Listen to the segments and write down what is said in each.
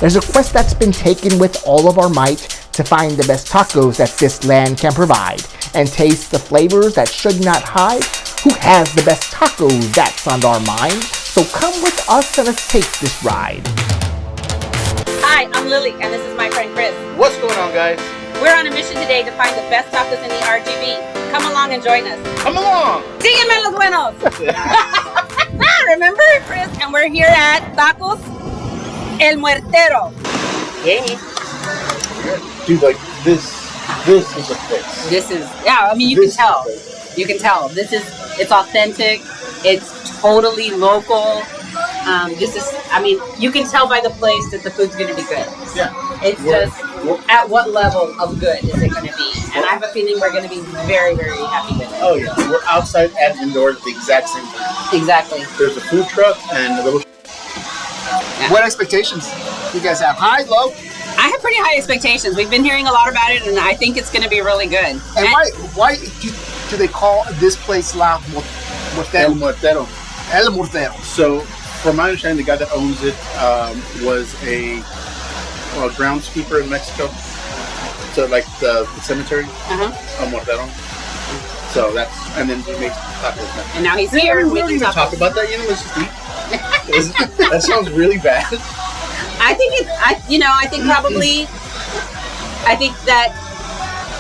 There's a quest that's been taken with all of our might to find the best tacos that this land can provide and taste the flavors that should not hide. Who has the best tacos? That's on our mind. So come with us and let's take this ride. Hi, I'm Lily, and this is my friend Chris. What's going on, guys? We're on a mission today to find the best tacos in the RGB. Come along and join us. Come along! Sígueme los buenos! Remember, Chris? And we're here at Tacos El Muertero. Yeah. Dude, like, this is a place. This is, yeah, I mean, you can tell. You can tell. It's authentic. It's totally local. This is, I mean, you can tell by the place that the food's going to be good. Yeah. It's just, at what level of good is it going to be? And I have a feeling we're going to be very, very happy with it. Oh, yeah. We're outside and indoors at the exact same time. Exactly. There's a food truck and a little... Yeah. What expectations you guys have? High, low? I have pretty high expectations. We've been hearing a lot about it, and I think it's going to be really good. And why do they call this place La Muertero? El Muertero. El Muertero. So, from my understanding, the guy that owns it was a groundskeeper in Mexico. So, like the cemetery, El Muertero. So that's, and then he makes tacos now. And now he's here. We don't even talk about that. You know, let's just eat. That sounds really bad. I think that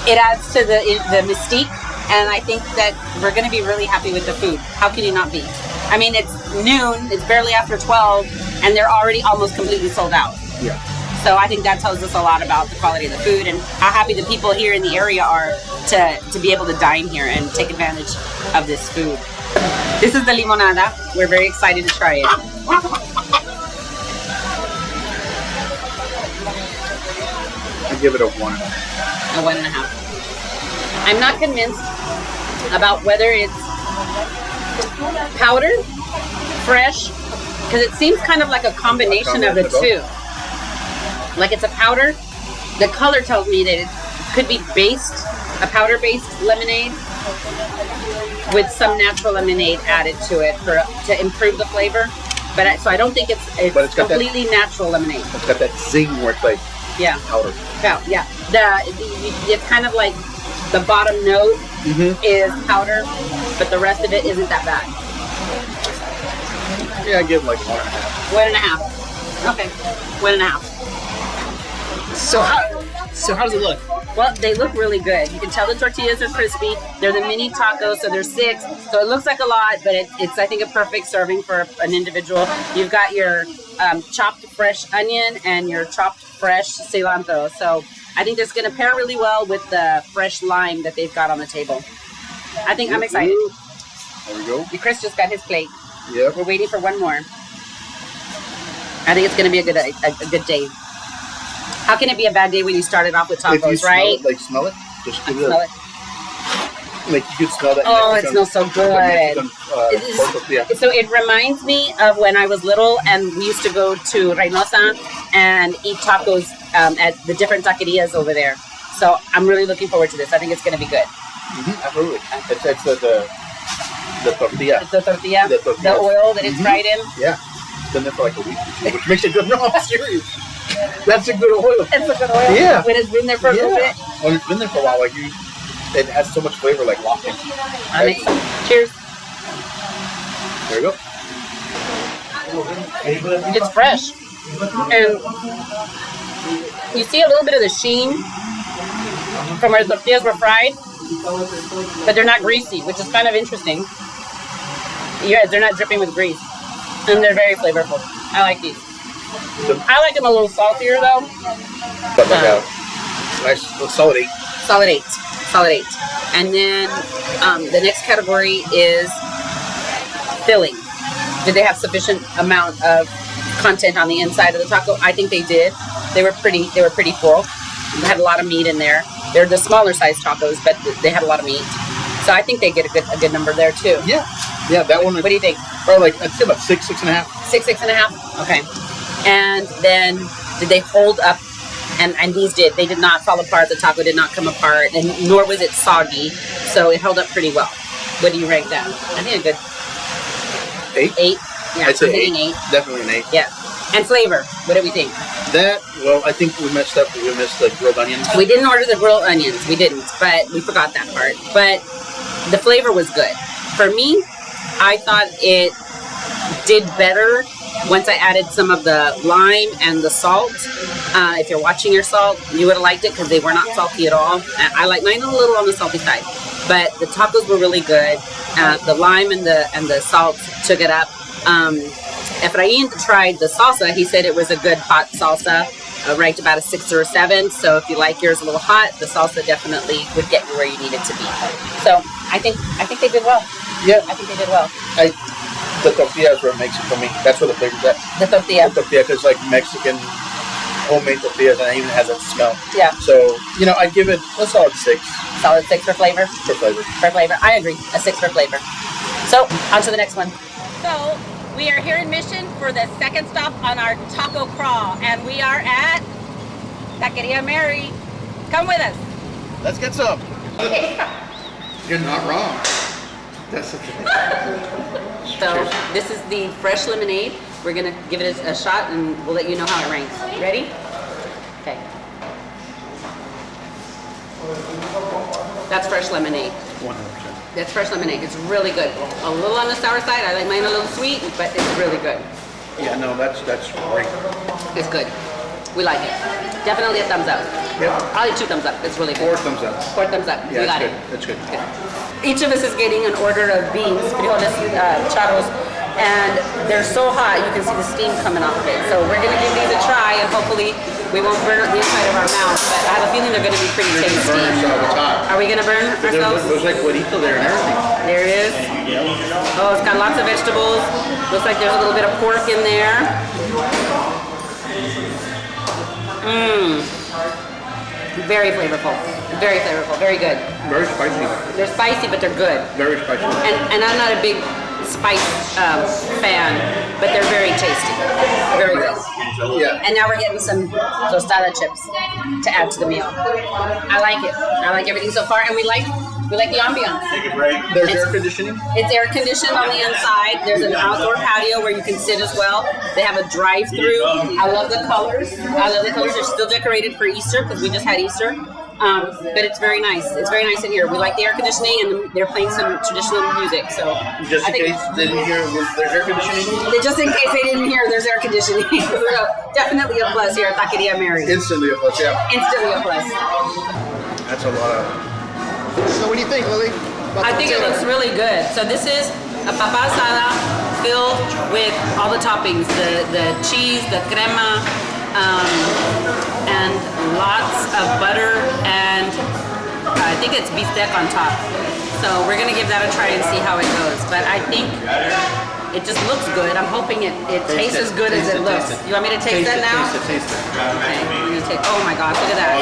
it adds to the mystique, and I think that we're going to be really happy with the food. How can you not be? I mean, it's noon, it's barely after 12, and they're already almost completely sold out. Yeah. So I think that tells us a lot about the quality of the food and how happy the people here in the area are to be able to dine here and take advantage of this food. This is the limonada. We're very excited to try it. I give it a 1.5. A 1.5. I'm not convinced about whether it's powder, fresh, because it seems kind of like a combination of the two. Like it's a powder. The color tells me that it could be a powder-based lemonade with some natural lemonade added to it to improve the flavor. So I don't think it's completely natural lemonade. It's got that zing where it's like powder. Yeah. It's kind of like the bottom note is powder, but the rest of it isn't that bad. Yeah, I give it like 1.5. 1.5. Okay, 1.5. So how does it look? Well, they look really good. You can tell the tortillas are crispy. They're the mini tacos, so they're 6. So it looks like a lot, but it's I think a perfect serving for an individual. You've got your chopped fresh onion and your chopped fresh cilantro. So I think that's going to pair really well with the fresh lime that they've got on the table. I think I'm excited. There we go. Chris just got his plate. Yep. We're waiting for one more. I think it's going to be a good day. How can it be a bad day when you started off with tacos, right? Smell it? Just give smell it. Like you could smell that. Oh, it smells so good. So it reminds me of when I was little and we used to go to Reynosa and eat tacos at the different taquerias over there. So I'm really looking forward to this. I think it's going to be good. Absolutely. It's the tortilla. The tortilla. The oil that it's fried in. Yeah. It's been there for like a week or two, which makes it good. No, I'm serious. That's a good oil. It's a good oil. Yeah. When it's been there for a little bit. When it's been there for a while, it has so much flavor, like locked in. Cheers. There you go. It's fresh. And you see a little bit of the sheen from where the tortillas were fried, but they're not greasy, which is kind of interesting. Yeah, they're not dripping with grease. And they're very flavorful. I like these. I like them a little saltier though. But like a nice solid 8. Solid 8. And then the next category is filling. Did they have sufficient amount of content on the inside of the taco? I think they did. They were pretty full. They had a lot of meat in there. They're the smaller size tacos, but they had a lot of meat. So I think they get a good number there too. Yeah, that one. What do you think? Probably I'd say about 6.5. 6.5. Okay. And then did they hold up? And these did. They did not fall apart. The taco did not come apart, and nor was it soggy. So it held up pretty well. What do you rank that? I think a good 8. 8. Yeah, I'd say I'm thinking 8. Definitely an 8. Yeah. And flavor, what do we think? Well, I think we messed up. We missed the grilled onions. We didn't order the grilled onions. We didn't, but we forgot that part. But the flavor was good. For me, I thought it did better once I added some of the lime and the salt. If you're watching your salt, you would have liked it because they were not salty at all. I like mine a little on the salty side, but the tacos were really good. The lime and the salt took it up. Efrain tried the salsa. He said it was a good hot salsa, ranked about a 6 or a 7. So if you like yours a little hot, the salsa definitely would get you where you need it to be. So I think they did well. Yeah, I think they did well. The tortilla is what makes it for me. That's where the flavor's at. The tortilla. The tortilla, because like Mexican homemade tortillas, and it even has that smell. Yeah. So, I'd give it a solid 6. Solid 6 for flavor? For flavor. For flavor. I agree. A 6 for flavor. So, on to the next one. So, we are here in Mission for the second stop on our taco crawl. And we are at Taqueria Mary. Come with us. Let's get some. You're not wrong. That's the thing. So, this is the fresh lemonade. We're going to give it a shot and we'll let you know how it ranks. Ready? Okay. That's fresh lemonade. 100%. That's fresh lemonade. It's really good. A little on the sour side. I like mine a little sweet, but it's really good. Yeah, no, that's great. It's good. We like it. Definitely a thumbs up. Yeah. Probably 2 thumbs up. It's really good. 4 thumbs up. 4 thumbs up. Yeah, we got good. it. That's good. Each of us is getting an order of beans, frijoles, charros, and they're so hot you can see the steam coming off of it. So we're going to give these a try, and hopefully we won't burn up the inside of our mouth, but I have a feeling they're going to be pretty tasty. Are we going to burn ourselves? There's like huevito there and everything. There it is. Oh, it's got lots of vegetables. Looks like there's a little bit of pork in there. Mmm. Very flavorful. Very flavorful. Very good. Very spicy. They're spicy, but they're good. Very spicy. And I'm not a big spice fan, but they're very tasty. Very good. Yeah. And now we're getting some tostada chips to add to the meal. I like it. I like everything so far, and we like the ambiance. There's air conditioning? It's air conditioned on the inside. There's an outdoor patio where you can sit as well. They have a drive-through. I love the colors. They're still decorated for Easter because we just had Easter. But it's very nice. It's very nice in here. We like the air conditioning, and they're playing some traditional music. So just in case they didn't hear, there's air conditioning? Just in case they didn't hear, there's air conditioning. So definitely a plus here at Taqueria Mary. Instantly a plus, yeah. Instantly a plus. That's a lot of... So what do you think, Lily? I think it looks really good. So this is a papa asada filled with all the toppings, the cheese, the crema, and lots of butter, and I think it's bistec on top. So we're gonna give that a try and see how it goes. But I think it just looks good. I'm hoping it tastes as good as it looks. You want me to taste it now? Taste it. Okay, we're gonna taste. Oh my gosh, look at that.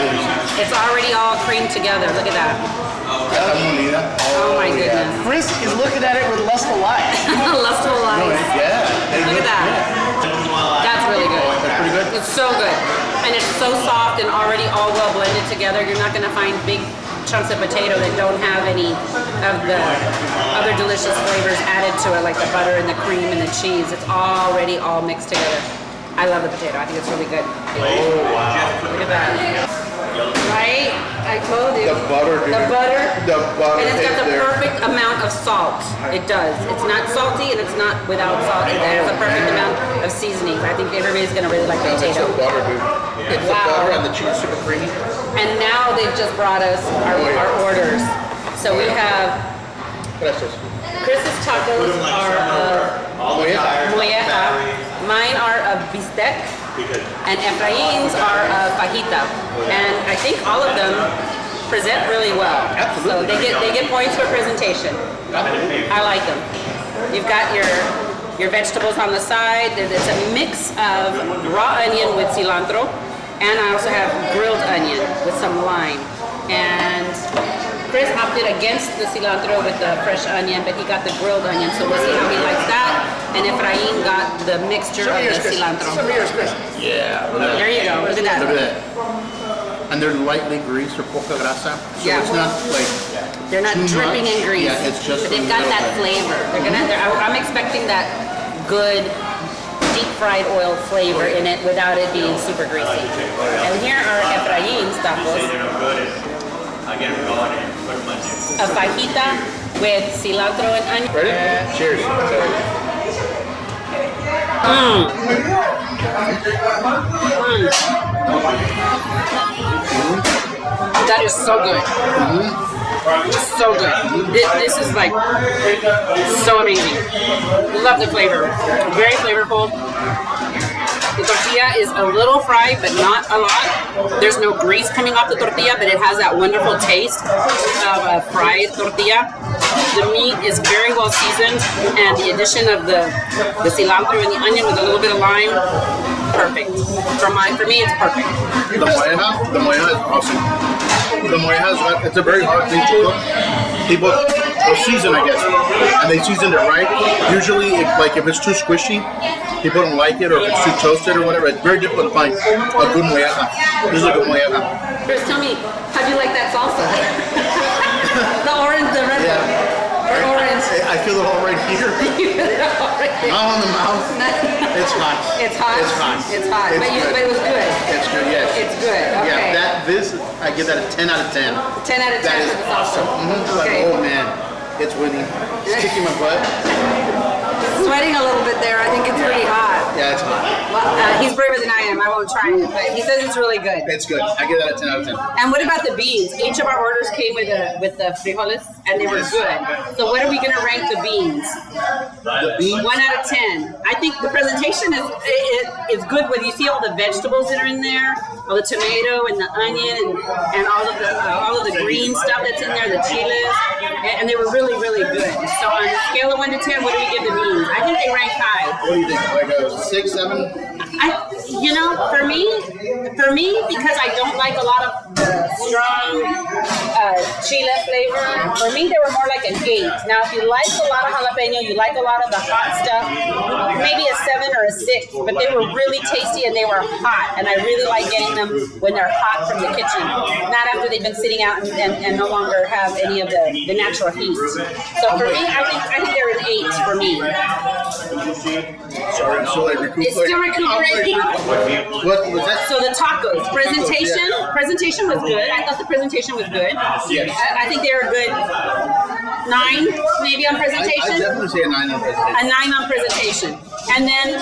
It's already all creamed together. Look at that. Oh my goodness. Chris is looking at it with lustful eyes. Lustful eyes. Yeah. Look at that. That's really good. That's pretty good. It's so good. And it's so soft and already all well blended together. You're not gonna find big chunks of potato that don't have any of the other delicious flavors added to it, like the butter and the cream and the cheese. It's already all mixed together. I love the potato. I think it's really good. Oh, wow. Look at that. Right? I told you. The butter, dude. The butter. The butter. And it's got the there. perfect amount of salt. It does. It's not salty and it's not without salt. It has a perfect amount of seasonings. I think everybody's going to really like the It's potato. the butter, dude. It's the butter and the cheese super creamy. And now they've just brought us our orders. So we have Gracias. Chris's tacos are molleja. Mine are of bistec. And Efrain's are fajita, and I think all of them present really well. Absolutely. So they get points for presentation. I like them. You've got your vegetables on the side. It's a mix of raw onion with cilantro, and I also have grilled onion with some lime. And Chris opted against the cilantro with the fresh onion, but he got the grilled onion, so we'll see how he likes that. And Efrain got the mixture of the cilantro. Some of yours, Chris. Yeah. There you go. Look at that. Look at that. And they're lightly greased or poca grasa. So Yeah. it's not like... They're not too dripping much. in grease. Yeah, it's just but they've a got little that bit. flavor. I'm expecting that good, deep fried oil flavor in it without it being super greasy. And here are Efrain's tacos. A fajita with cilantro and onion. Ready? Cheers. That is so good. So good. This is like so amazing. Love the flavor. Very flavorful. The tortilla is a little fried, but not a lot. There's no grease coming off the tortilla, but it has that wonderful taste of a fried tortilla. The meat is very well seasoned, and the addition of the cilantro and the onion with a little bit of lime, perfect. For me, it's perfect. The moeja is awesome. The moeja it's a very hard thing to cook. People season, I guess, and they seasoned it right. Usually, if it's too squishy, people don't like it, or if it's too toasted or whatever. It's very difficult to find a good moeja. This is a good moeja. Chris, tell me, how do you like that salsa? The orange, the red one. Or orange. I feel it all right here. Not on the mouth. It's hot. It's hot. It's hot. It's hot. It's But it was good. It's good. Yes. It's good. Okay. Yeah. I give that a 10 out of 10. 10 out of 10 That is for the salsa. awesome. Okay. Like, oh man, it's winning. It's kicking my butt. Sweating a little bit there. I think it's pretty hot. Yeah, it's hot. Well, he's braver than I am. I won't try it, but he says it's really good. It's good. I give that a 10 out of 10. And what about the beans? Each of our orders came with the frijoles, and they were good. So what are we going to rank the beans? The beans? 1 out of 10. I think the presentation is good when you see all the vegetables that are in there, all the tomato and the onion and all of the green stuff that's in there, the chiles, and they were really, really good. So on a scale of 1 to 10, what do we give the beans? I think they rank high. What do you think? Like a 6, 7? For me, because I don't like a lot of strong chile flavor, for me they were more like an 8. Now, if you like a lot of jalapeno, you like a lot of the hot stuff, maybe a 7 or a 6, but they were really tasty and they were hot, and I really like getting them when they're hot from the kitchen, not after they've been sitting out and no longer have any of the natural heat. So for me, I think they're an 8 for me. Sorry, I'm still recuperating. It's still recuperating. What was that? So the tacos presentation was good. I thought the presentation was good. Yes. I think they were good. 9 maybe on presentation. I definitely say a 9 on presentation. A 9 on presentation, and then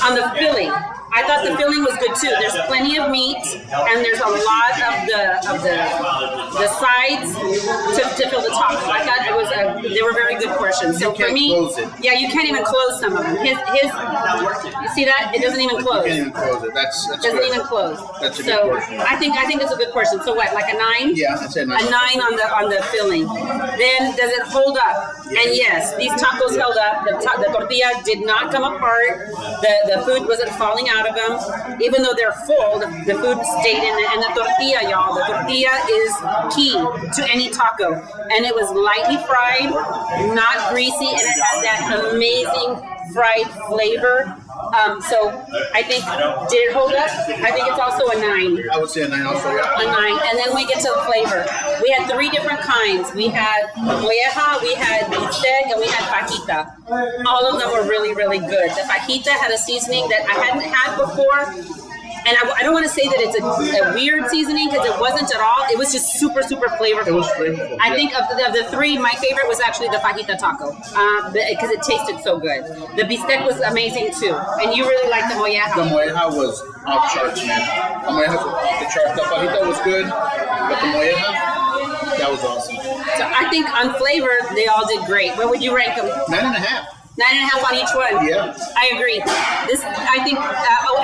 on the filling. I thought the filling was good too. There's plenty of meat, and there's a lot of the sides to fill the top. I thought they were very good portions. So for me, yeah, you can't even close some of them. His, you see that? It doesn't even close. You can't even close it. That's doesn't good. even close. That's a good portion. I think it's a good portion. So what, like a 9? Yeah, I'd say a 9. A 9 on the filling. Then does it hold up? And yes, these tacos held up. The tortilla did not come apart. The food wasn't falling out of them. Even though they're full, the food stayed in it. And the tortilla, y'all, the tortilla is key to any taco. And it was lightly fried, not greasy, and it had that amazing fried flavor. So I think, did it hold up? I think it's also a 9. I would say a 9 also, yeah. A 9. And then we get to the flavor. We had 3 different kinds. We had molleja, we had bistec, and we had fajita. All of them were really, really good. The fajita had a seasoning that I hadn't had before. And I don't want to say that it's a weird seasoning, because it wasn't at all. It was just super, super flavorful. It was flavorful. I think of the 3, my favorite was actually the fajita taco, because it tasted so good. The bistec was amazing too. And you really liked the molleja. The molleja was off charts, man. The molleja was off the charts. The fajita was good, but the molleja, that was awesome. So I think on flavor, they all did great. What would you rank them? 9.5. 9.5 on each one. Yeah. I agree. I think,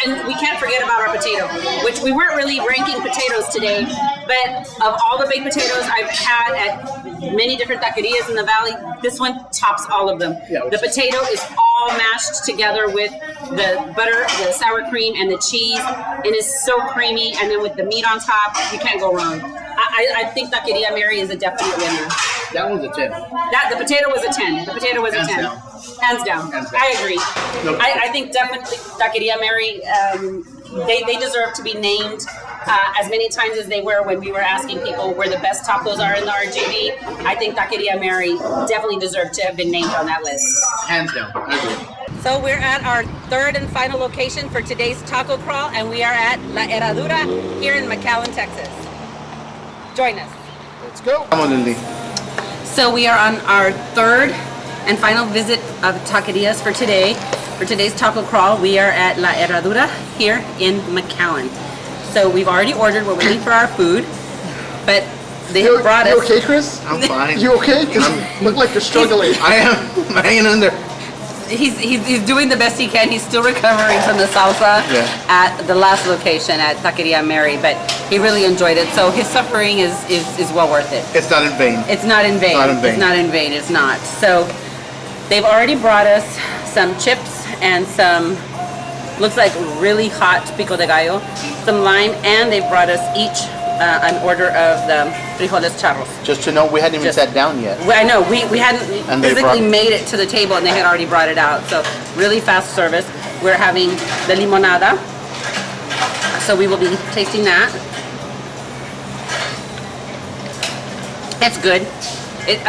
and we can't forget about our potato, which we weren't really ranking potatoes today, but of all the baked potatoes I've had at many different taquerias in the valley, this one tops all of them. Yeah, the potato is all mashed together with the butter, the sour cream, and the cheese. It is so creamy, and then with the meat on top, you can't go wrong. I think Taqueria Mary is a definite winner. That was a 10. The potato was a 10. The potato was a 10. Hands down. I agree. No. I think definitely Taqueria Mary, they deserve to be named as many times as they were when we were asking people where the best tacos are in the RGV. I think Taqueria Mary definitely deserved to have been named on that list. Hands down. I agree. So we're at our third and final location for today's taco crawl, and we are at La Herradura here in McAllen, Texas. Join us. Let's go. Come on, Lindy. So we are on our third and final visit of taquerias for today. For today's taco crawl, we are at La Herradura here in McAllen. So we've already ordered. We're waiting for our food, but they have brought us. You okay, Chris? I'm fine. You okay? Because you look like you're struggling. I am. I'm hanging in there. He's doing the best he can. He's still recovering from the salsa at the last location at Taqueria Mary, but he really enjoyed it. So his suffering is well worth it. It's not in vain. It's not in vain. Not in vain. It's not in vain. It's not. So they've already brought us some chips and some looks like really hot pico de gallo, some lime, and they've brought us each an order of the frijoles charros. Just to know, we hadn't even sat down yet. I know, we hadn't And they physically brought- made it to the table and they had already brought it out. So really fast service. We're having the limonada. So we will be tasting that. It's good. It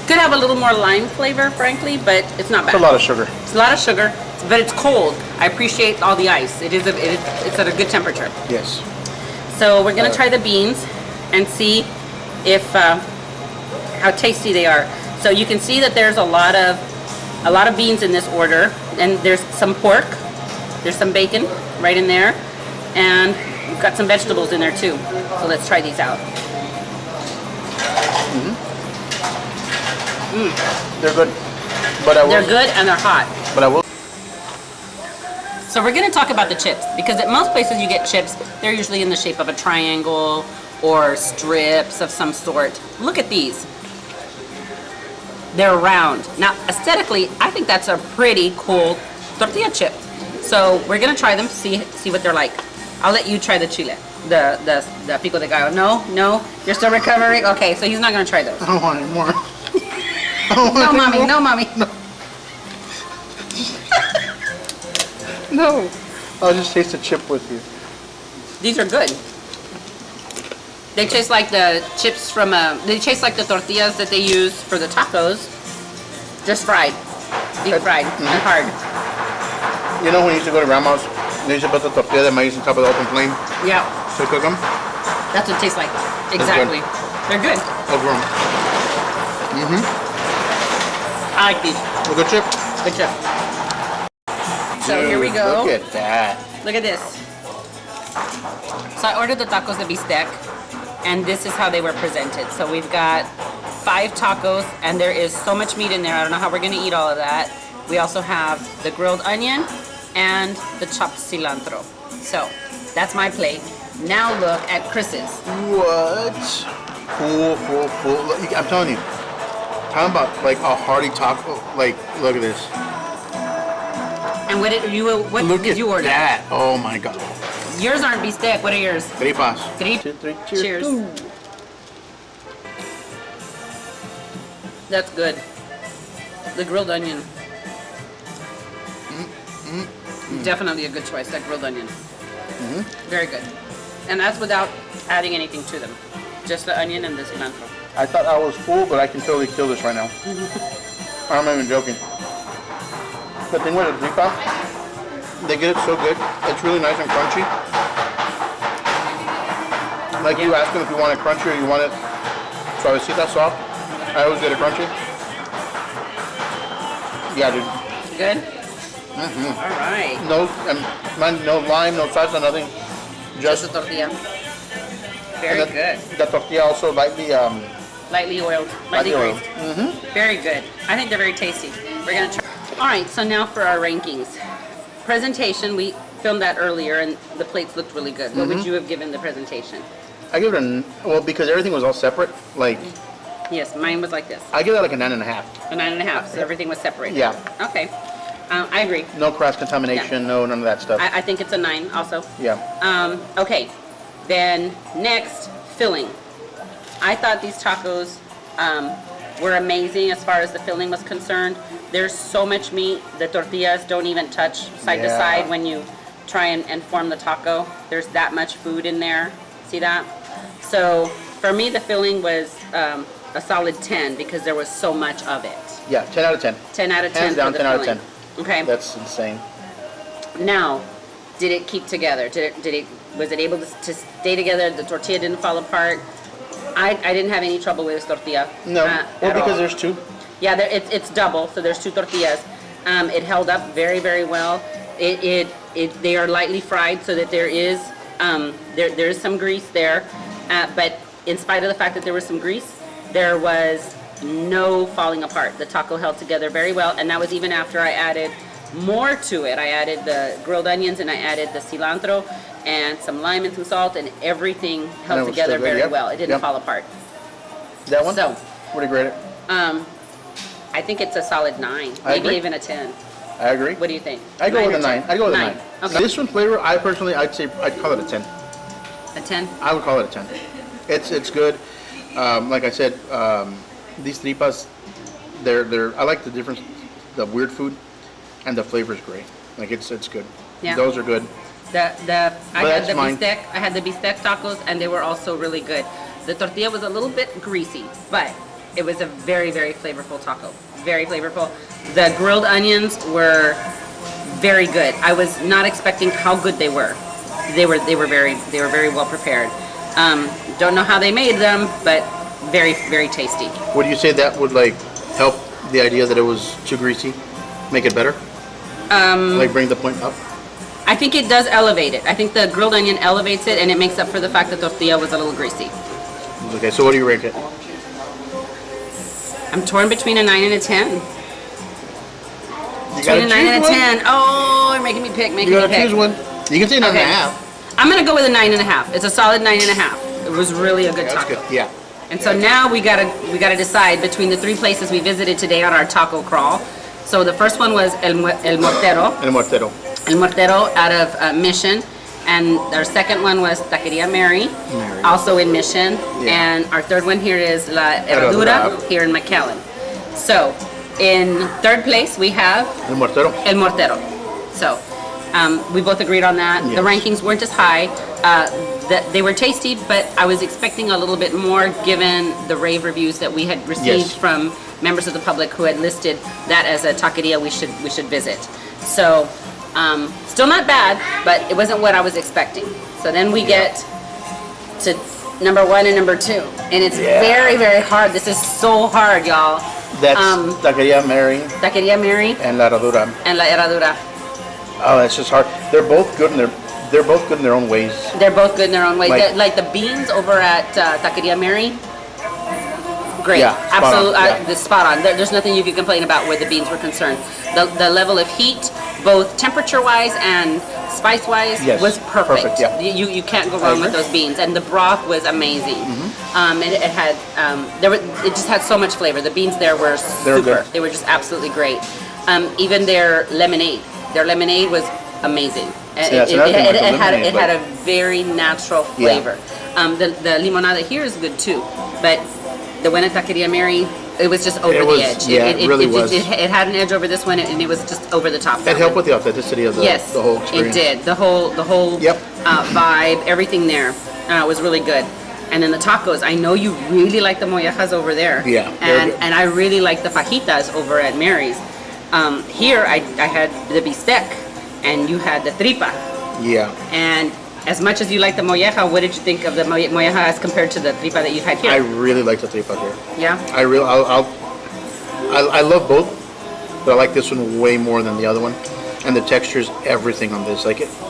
could have a little more lime flavor, frankly, but it's not bad. It's a lot of sugar. It's a lot of sugar, but it's cold. I appreciate all the ice. It's at a good temperature. Yes. So we're gonna try the beans and see if how tasty they are. So you can see that there's a lot of beans in this order, and there's some pork, there's some bacon right in there, and we've got some vegetables in there too. So let's try these out. They're good. But I will. They're good and they're hot. But I will. So we're gonna talk about the chips, because at most places you get chips, they're usually in the shape of a triangle or strips of some sort. Look at these. They're round. Now, aesthetically, I think that's a pretty cool tortilla chip. So we're gonna try them, see what they're like. I'll let you try the chile, the pico de gallo. No, you're still recovering? Okay, so he's not gonna try those. I don't want any more. No, mommy, no, mommy. No. I'll just taste the chip with you. These are good. They taste like the chips from they taste like the tortillas that they use for the tacos, just fried, deep fried and hard. You know when you used to go to grandma's, they used to put the tortilla de maíz on top of the open flame Yeah, to cook them? that's what it tastes like. Exactly. They're good. Over them. I like these. A good chip? Good chip. So here we go. Look at that. Look at this. So I ordered the tacos de bistec, and this is how they were presented. So we've got 5 tacos, and there is so much meat in there. I don't know how we're gonna eat all of that. We also have the grilled onion and the chopped cilantro. So that's my plate. Now look at Chris's. What? Full. Look, I'm telling you. Talking about like a hearty taco. Like, look at this. And what did you order? That. Oh my God. Yours aren't bistec. What are yours? Tripas. Three. 2, 3, cheers. Cheers. That's good. The grilled onion. Definitely a good choice, that grilled onion. Very good. And that's without adding anything to them. Just the onion and the cilantro. I thought I was full, but I can totally kill this right now. I'm not even joking. The thing with the tripa, they get it so good. It's really nice and crunchy. Like you ask them if you want it crunchy or you want it suavecita, soft. I always get it crunchy. Yeah, dude. Good? All right. No lime, no salsa, nothing. Just the tortilla. Very good. The tortilla also lightly Lightly oiled. Lightly oiled. greased. Very good. I think they're very tasty. We're going to try. All right, so now for our rankings. Presentation, we filmed that earlier and the plates looked really good. What would you have given the presentation? I give it because everything was all separate. Like, Yes, mine was like this. I give that like a 9.5. A 9.5, so everything was separated. Yeah. Okay. I agree. No cross contamination, no none of that stuff. I think it's a 9 also. Yeah. Okay. Then next, filling. I thought these tacos were amazing as far as the filling was concerned. There's so much meat. The tortillas don't even touch side to side when you try and form the taco. There's that much food in there. See that? So for me, the filling was a solid 10 because there was so much of it. Yeah, 10 out of 10. 10 out of 10 Hands down, for the 10 out of filling. 10. Okay. That's insane. Now, did it keep together? Was it able to stay together? The tortilla didn't fall apart. I didn't have any trouble with this tortilla. No, well, because there's two. Yeah, it's double, so there's two tortillas. It held up very, very well. They are lightly fried, so that there is some grease there. But in spite of the fact that there was some grease, there was no falling apart. The taco held together very well, and that was even after I added more to it. I added the grilled onions, and I added the cilantro and some lime and some salt, and everything held together very well. It didn't fall apart. That one? So, what do you grade it? I think it's a solid 9, maybe even a 10. I agree. What do you think? I go with a 9. I go with a 9. Okay. This one flavor, I'd call it a 10. A 10? I would call it a 10. It's good. Like I said, these tripas, I like the difference, the weird food, and the flavor is great. Like it's good. Yeah. Those are good. I had the bistec tacos, and they were also really good. The tortilla was a little bit greasy, but it was a very, very flavorful taco. Very flavorful. The grilled onions were very good. I was not expecting how good they were. They were very well prepared. Don't know how they made them, but very, very tasty. Would you say that would like help the idea that it was too greasy, make it better? Like bring the point up? I think it does elevate it. I think the grilled onion elevates it, and it makes up for the fact that the tortilla was a little greasy. Okay, so what do you rank it? I'm torn between a 9 and a 10. Between a 9 and a 10. Oh, you're making me pick. You gotta choose one. You can say 9.5. I'm gonna go with a 9.5. It's a solid 9.5. It was really a good taco. That's good. Yeah. And so now we gotta decide between the 3 places we visited today on our taco crawl. So the first one was El Mortero. El Mortero. El Mortero out of Mission. And our second one was Taqueria Mary, also in Mission. Yeah. And our third one here is La Herradura here in McAllen. So in third place we have El Mortero. El Mortero. So we both agreed on that. Yes. The rankings weren't as high. They were tasty, but I was expecting a little bit more given the rave reviews that we had received from members of the public who had listed that as a taqueria we should visit. So still not bad, but it wasn't what I was expecting. So then we get to number 1 and number 2, and it's very, very hard. This is so hard, y'all. That's Taqueria Mary. Taqueria Mary. And La Herradura. And La Herradura. Oh, that's just hard. They're both good, and they're both good in their own ways. They're both good in their own ways. Like the beans over at Taqueria Mary. Great, absolutely, spot on. There's nothing you can complain about where the beans were concerned. The level of heat, both temperature-wise and spice-wise, was perfect. You can't go wrong with those beans, and the broth was amazing. It had it just had so much flavor. The beans there were super. They were just absolutely great. Even their lemonade was amazing. It had a very natural flavor. The limonada here is good too, but the one at Taqueria Mary, it was just over the edge. It really was. It had an edge over this one, and it was just over the top. It helped with the authenticity of the whole experience. It did. The whole vibe, everything there was really good. And then the tacos, I know you really like the mollejas over there. Yeah. And I really like the fajitas over at Mary's. Here I had the bistec, and you had the tripa. Yeah. And as much as you like the molleja, what did you think of the molleja as compared to the tripa that you've had here? I really like the tripa here. Yeah? I love both, but I like this one way more than the other one. And the texture's everything on this.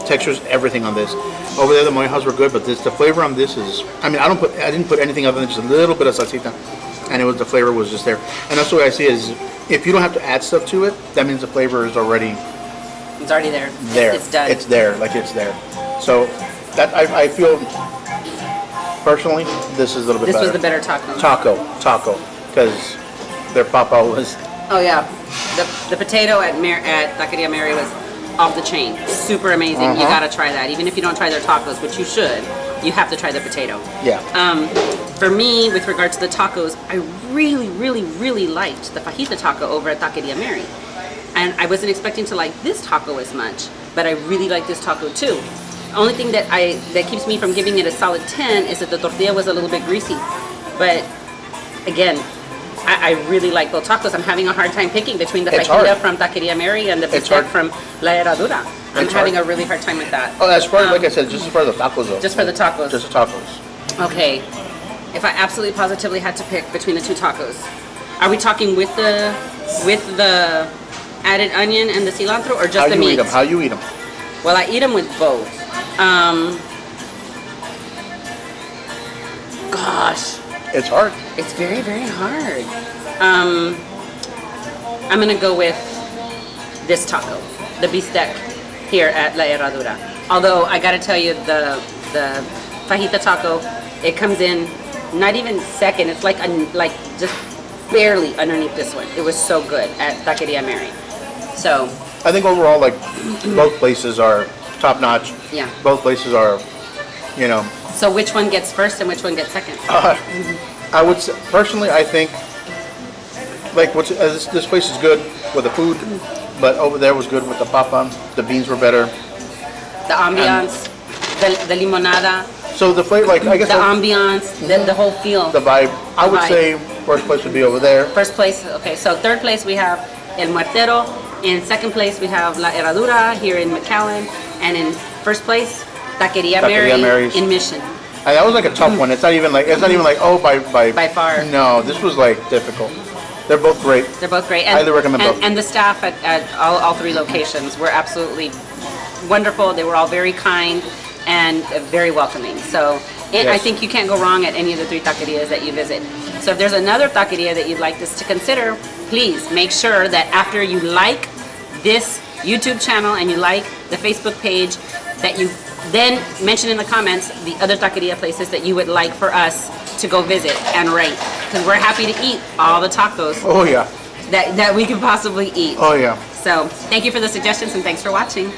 Texture's everything on this. Over there, the mollejas were good, but the flavor on this is, I didn't put anything other than just a little bit of salsita, and the flavor was just there. And that's the way I see it, is if you don't have to add stuff to it, that means the flavor is already... It's already there. It's done. It's there, it's there. So that I feel personally, this is a little bit better. This was the better taco. Taco, because their papa was. Oh yeah, the potato at Taqueria Mary was off the chain. Super amazing. You gotta try that. Even if you don't try their tacos, which you should, you have to try the potato. Yeah. For me, with regard to the tacos, I really, really, really liked the fajita taco over at Taqueria Mary. And I wasn't expecting to like this taco as much, but I really like this taco too. Only thing that keeps me from giving it a solid 10 is that the tortilla was a little bit greasy. But again, I really like both tacos. I'm having a hard time picking between the It's fajita hard. from Taqueria Mary and the It's bistec hard. from La Herradura. I'm It's having hard. a really hard time with that. Oh, as far like I said, just as far as the tacos though. Just for the tacos. Just the tacos. Okay. If I absolutely positively had to pick between the two tacos, are we talking with the added onion and the cilantro, or just How the you meat? eat them? How you eat them? Well, I eat them with both. Gosh, It's hard. it's very, very hard. I'm gonna go with this taco, the bistec here at La Herradura. Although I gotta tell you, the fajita taco, it comes in not even second. It's like just barely underneath this one. It was so good at Taqueria Mary. So I think overall, like both places are top notch. yeah. Both places are, you know. So which one gets first and which one gets second? I would say, personally, I think like this place is good with the food, but over there was good with the papa. The beans were better. The ambiance, the limonada, So the flavor, like I guess the ambiance, the whole feel. the vibe. I would vibe. say first place would be over there. First place, okay, so third place we have El Muertero. In second place we have La Herradura here in McAllen. And in first place, Taqueria Mary Mary's. in Mission. And that was like a tough one. It's not even like oh By far. No, this was like difficult. They're both great. They're both great. Highly recommend both. And the staff at all three locations were absolutely wonderful. They were all very kind and very welcoming. So I Yes. think you can't go wrong at any of the three taquerias that you visit. So if there's another taqueria that you'd like us to consider, please make sure that after you like this YouTube channel and you like the Facebook page, that you then mention in the comments the other taqueria places that you would like for us to go visit and rate. Because we're happy to eat all the tacos Oh yeah. that we can possibly eat. Oh yeah. So thank you for the suggestions and thanks for watching.